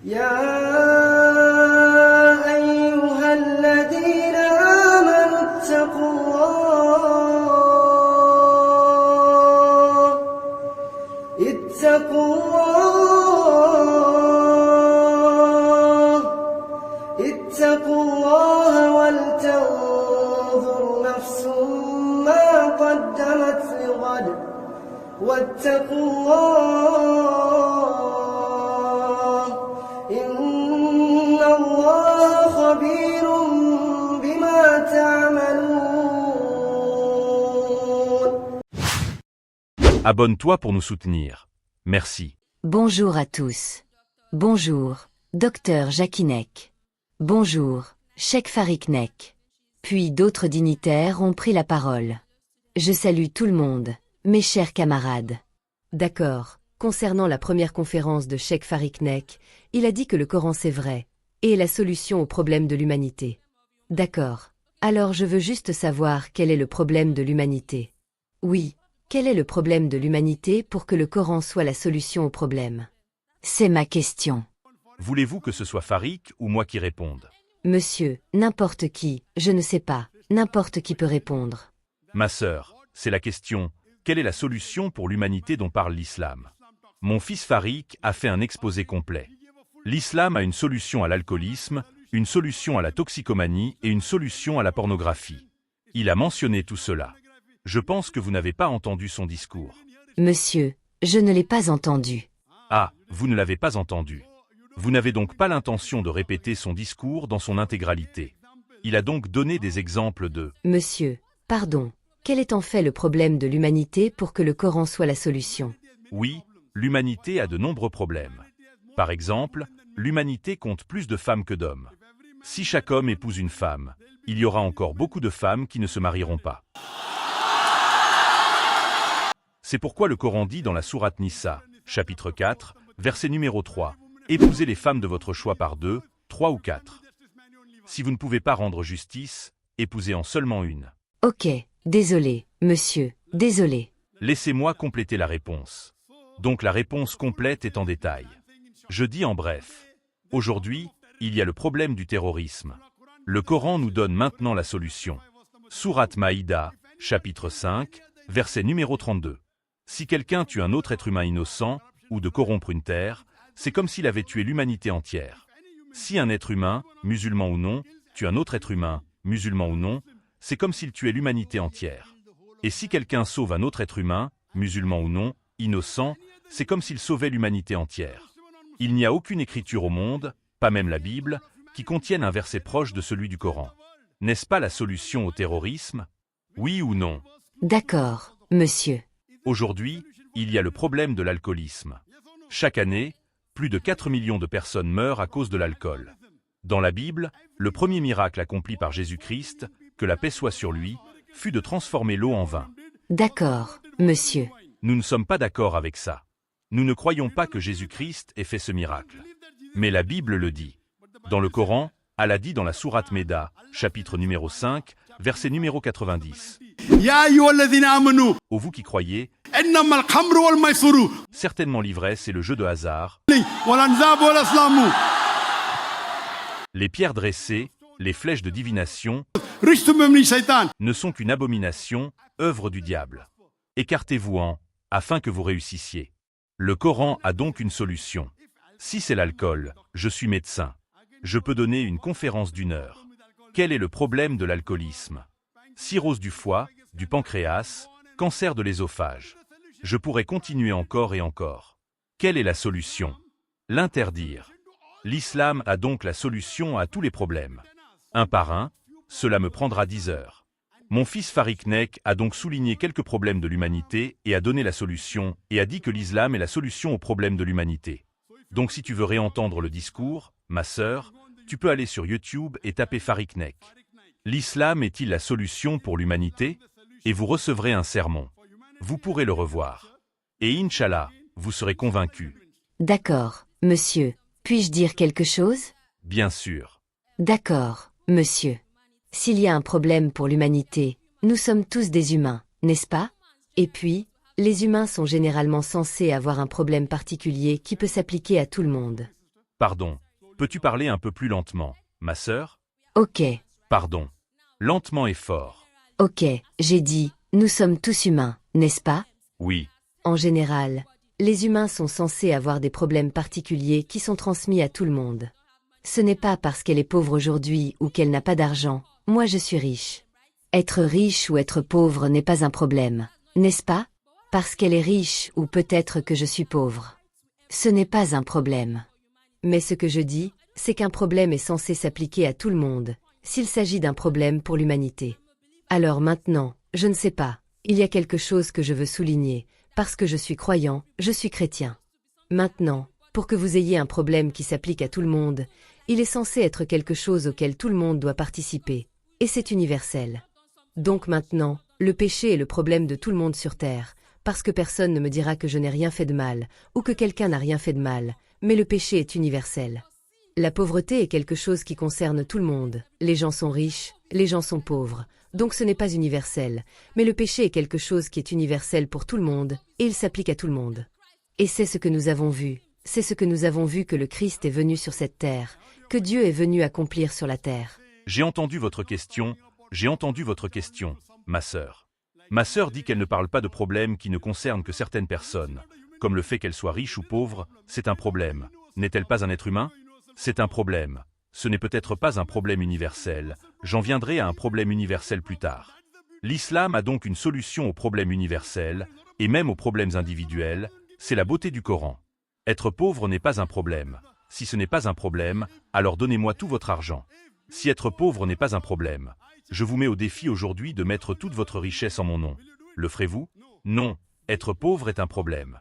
يا أيها الذين آمنوا اتقوا الله اتقوا الله ولتنظر نفس ما قدمت لغد واتقوا الله إن الله خبير بما تعملون. Abonne-toi pour nous soutenir. Merci. Bonjour à tous. Bonjour, Dr Jakinek. Bonjour, Cheikh Fariknek. Puis d'autres dignitaires ont pris la parole. Je salue tout le monde, mes chers camarades. D'accord, concernant la première conférence de Cheikh Fariknek, il a dit que le Coran c'est vrai, et est la solution au problème de l'humanité. D'accord, alors je veux juste savoir quel est le problème de l'humanité. Oui, quel est le problème de l'humanité pour que le Coran soit la solution au problème? C'est ma question. Voulez-vous que ce soit Farik ou moi qui réponde? Monsieur, n'importe qui, je ne sais pas, n'importe qui peut répondre. Ma sœur, c'est la question, quelle est la solution pour l'humanité dont parle l'islam? Mon fils Farik a fait un exposé complet. L'islam a une solution à l'alcoolisme, une solution à la toxicomanie et une solution à la pornographie. Il a mentionné tout cela. Je pense que vous n'avez pas entendu son discours. Monsieur, je ne l'ai pas entendu. Ah, vous ne l'avez pas entendu. Vous n'avez donc pas l'intention de répéter son discours dans son intégralité. Il a donc donné des exemples de... Monsieur, pardon, quel est en fait le problème de l'humanité pour que le Coran soit la solution? Oui, l'humanité a de nombreux problèmes. Par exemple, l'humanité compte plus de femmes que d'hommes. Si chaque homme épouse une femme, il y aura encore beaucoup de femmes qui ne se marieront pas. C'est pourquoi le Coran dit dans la sourate Nisa, chapitre 4, verset numéro 3, « Épousez les femmes de votre choix par 2, 3 ou 4. Si vous ne pouvez pas rendre justice, épousez en seulement une. » Ok, désolé, monsieur, désolé. Laissez-moi compléter la réponse. Donc la réponse complète est en détail. Je dis en bref. Aujourd'hui, il y a le problème du terrorisme. Le Coran nous donne maintenant la solution. Sourate Maïda, chapitre 5, verset numéro 32. Si quelqu'un tue un autre être humain innocent, ou de corrompre une terre, c'est comme s'il avait tué l'humanité entière. Si un être humain, musulman ou non, tue un autre être humain, musulman ou non, c'est comme s'il tuait l'humanité entière. Et si quelqu'un sauve un autre être humain, musulman ou non, innocent, c'est comme s'il sauvait l'humanité entière. Il n'y a aucune écriture au monde, pas même la Bible, qui contienne un verset proche de celui du Coran. N'est-ce pas la solution au terrorisme? Oui ou non? D'accord, monsieur. Aujourd'hui, il y a le problème de l'alcoolisme. Chaque année, plus de 4 millions de personnes meurent à cause de l'alcool. Dans la Bible, le premier miracle accompli par Jésus-Christ, que la paix soit sur lui, fut de transformer l'eau en vin. D'accord, monsieur. Nous ne sommes pas d'accord avec ça. Nous ne croyons pas que Jésus-Christ ait fait ce miracle. Mais la Bible le dit. Dans le Coran, Allah dit dans la sourate Maïda, chapitre numéro 5, verset numéro 90. Ô vous qui croyez, certainement l'ivresse et le jeu de hasard, les pierres dressées, les flèches de divination, ne sont qu'une abomination, œuvre du diable. Écartez-vous-en, afin que vous réussissiez. Le Coran a donc une solution. Si c'est l'alcool, je suis médecin. Je peux donner une conférence d'1 heure. Quel est le problème de l'alcoolisme? Cirrhose du foie, du pancréas, cancer de l'ésophage. Je pourrais continuer encore et encore. Quelle est la solution? L'interdire. L'islam a donc la solution à tous les problèmes. Un par un, cela me prendra 10 heures. Mon fils Fariknek a donc souligné quelques problèmes de l'humanité et a donné la solution et a dit que l'islam est la solution aux problèmes de l'humanité. Donc si tu veux réentendre le discours, ma sœur, tu peux aller sur YouTube et taper Fariknek. L'islam est-il la solution pour l'humanité? Et vous recevrez un sermon. Vous pourrez le revoir. Et Inch'Allah, vous serez convaincu. D'accord, monsieur. Puis-je dire quelque chose? Bien sûr. D'accord, monsieur. S'il y a un problème pour l'humanité, nous sommes tous des humains, n'est-ce pas? Et puis, les humains sont généralement censés avoir un problème particulier qui peut s'appliquer à tout le monde. Pardon. Peux-tu parler un peu plus lentement, ma sœur? Ok, Pardon. Lentement et fort. ok, j'ai dit, nous sommes tous humains, n'est-ce pas? Oui. En général, les humains sont censés avoir des problèmes particuliers qui sont transmis à tout le monde. Ce n'est pas parce qu'elle est pauvre aujourd'hui ou qu'elle n'a pas d'argent, moi je suis riche. Être riche ou être pauvre n'est pas un problème, n'est-ce pas? Parce qu'elle est riche ou peut-être que je suis pauvre. Ce n'est pas un problème. Mais ce que je dis, c'est qu'un problème est censé s'appliquer à tout le monde, s'il s'agit d'un problème pour l'humanité. Alors maintenant, je ne sais pas, il y a quelque chose que je veux souligner, parce que je suis croyant, je suis chrétien. Maintenant, pour que vous ayez un problème qui s'applique à tout le monde, il est censé être quelque chose auquel tout le monde doit participer, et c'est universel. Donc maintenant, le péché est le problème de tout le monde sur Terre, parce que personne ne me dira que je n'ai rien fait de mal, ou que quelqu'un n'a rien fait de mal, mais le péché est universel. La pauvreté est quelque chose qui concerne tout le monde, les gens sont riches, les gens sont pauvres, donc ce n'est pas universel, mais le péché est quelque chose qui est universel pour tout le monde, et il s'applique à tout le monde. Et c'est ce que nous avons vu, c'est ce que nous avons vu que le Christ est venu sur cette terre, que Dieu est venu accomplir sur la terre. J'ai entendu votre question, ma sœur. Ma sœur dit qu'elle ne parle pas de problèmes qui ne concernent que certaines personnes. Comme le fait qu'elle soit riche ou pauvre, c'est un problème. N'est-elle pas un être humain? C'est un problème. Ce n'est peut-être pas un problème universel. J'en viendrai à un problème universel plus tard. L'islam a donc une solution aux problèmes universels, et même aux problèmes individuels, c'est la beauté du Coran. Être pauvre n'est pas un problème. Si ce n'est pas un problème, alors donnez-moi tout votre argent. Si être pauvre n'est pas un problème, je vous mets au défi aujourd'hui de mettre toute votre richesse en mon nom. Le ferez-vous? Non, être pauvre est un problème.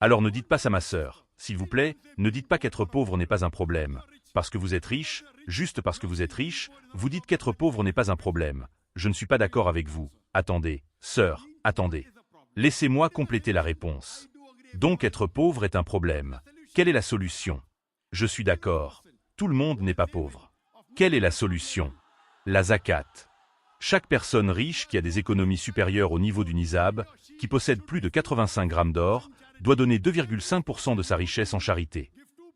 Alors ne dites pas ça, ma sœur, s'il vous plaît, ne dites pas qu'être pauvre n'est pas un problème. Parce que vous êtes riche, juste parce que vous êtes riche, vous dites qu'être pauvre n'est pas un problème. Je ne suis pas d'accord avec vous. Attendez, sœur, attendez. Laissez-moi compléter la réponse. Donc être pauvre est un problème. Quelle est la solution? Je suis d'accord. Tout le monde n'est pas pauvre. Quelle est la solution? La zakat. Chaque personne riche qui a des économies supérieures au niveau du nizab, qui possède plus de 85 grammes d'or, doit donner 2,5% de sa richesse en charité.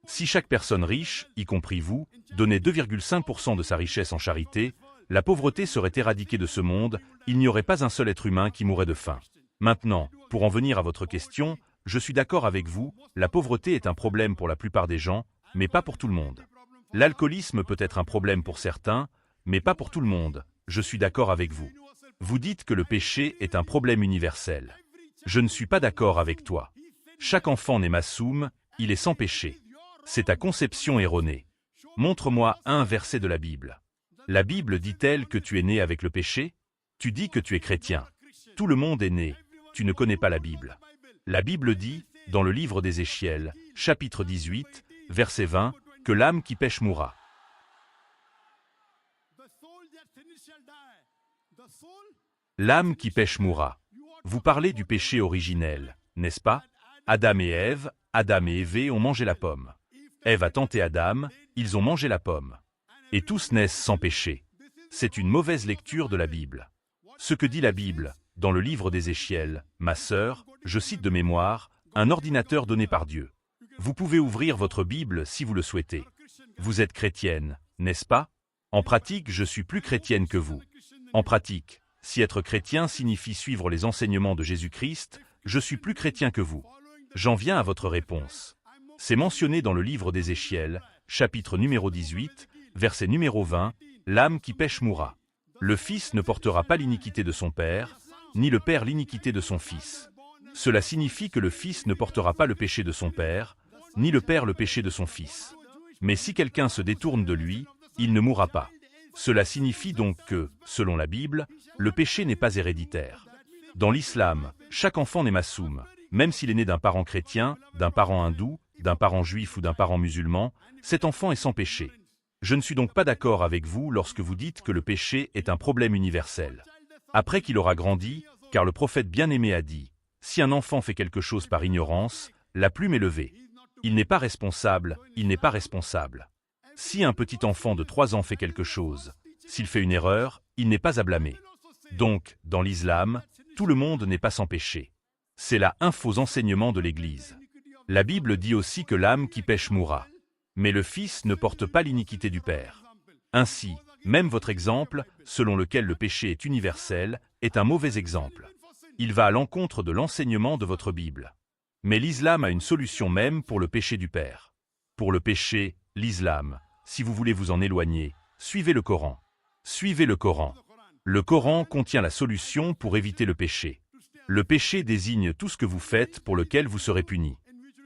Si chaque personne riche, y compris vous, donnait 2,5% de sa richesse en charité, la pauvreté serait éradiquée de ce monde, il n'y aurait pas un seul être humain qui mourrait de faim. Maintenant, pour en venir à votre question, je suis d'accord avec vous, la pauvreté est un problème pour la plupart des gens, mais pas pour tout le monde. L'alcoolisme peut être un problème pour certains, mais pas pour tout le monde, je suis d'accord avec vous. Vous dites que le péché est un problème universel. Je ne suis pas d'accord avec toi. Chaque enfant né masoum, il est sans péché. C'est ta conception erronée. Montre-moi un verset de la Bible. La Bible dit-elle que tu es né avec le péché? Tu dis que tu es chrétien. Tout le monde est né. Tu ne connais pas la Bible. La Bible dit, dans le livre d'Ézéchiel, chapitre 18, verset 20, que l'âme qui pêche mourra. L'âme qui pêche mourra. Vous parlez du péché originel, n'est-ce pas? Adam et Ève ont mangé la pomme. Ève a tenté Adam, ils ont mangé la pomme. Et tous naissent sans péché. C'est une mauvaise lecture de la Bible. Ce que dit la Bible, dans le livre d'Ézéchiel, ma sœur, je cite de mémoire, un ordinateur donné par Dieu. Vous pouvez ouvrir votre Bible si vous le souhaitez. Vous êtes chrétienne, n'est-ce pas? En pratique, je suis plus chrétienne que vous. En pratique, si être chrétien signifie suivre les enseignements de Jésus-Christ, je suis plus chrétien que vous. J'en viens à votre réponse. C'est mentionné dans le livre d'Ézéchiel, chapitre numéro 18, verset numéro 20, l'âme qui pêche mourra. Le fils ne portera pas l'iniquité de son père, ni le père l'iniquité de son fils. Cela signifie que le fils ne portera pas le péché de son père, ni le père le péché de son fils. Mais si quelqu'un se détourne de lui, il ne mourra pas. Cela signifie donc que, selon la Bible, le péché n'est pas héréditaire. Dans l'islam, chaque enfant né masoum, même s'il est né d'un parent chrétien, d'un parent hindou, d'un parent juif ou d'un parent musulman, cet enfant est sans péché. Je ne suis donc pas d'accord avec vous lorsque vous dites que le péché est un problème universel. Après qu'il aura grandi, car le prophète bien-aimé a dit, « Si un enfant fait quelque chose par ignorance, la plume est levée. Il n'est pas responsable, il n'est pas responsable. Si un petit enfant de 3 ans fait quelque chose, s'il fait une erreur, il n'est pas à blâmer. Donc, dans l'islam, tout le monde n'est pas sans péché. C'est là un faux enseignement de l'Église. La Bible dit aussi que l'âme qui pêche mourra. Mais le Fils ne porte pas l'iniquité du Père. Ainsi, même votre exemple, selon lequel le péché est universel, est un mauvais exemple. Il va à l'encontre de l'enseignement de votre Bible. Mais l'islam a une solution même pour le péché du Père. Pour le péché, l'islam, si vous voulez vous en éloigner, suivez le Coran. Suivez le Coran. Le Coran contient la solution pour éviter le péché. Le péché désigne tout ce que vous faites pour lequel vous serez puni.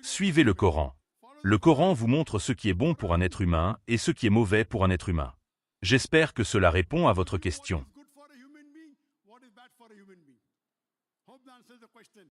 Suivez le Coran. Le Coran vous montre ce qui est bon pour un être humain et ce qui est mauvais pour un être humain. J'espère que cela répond à votre question.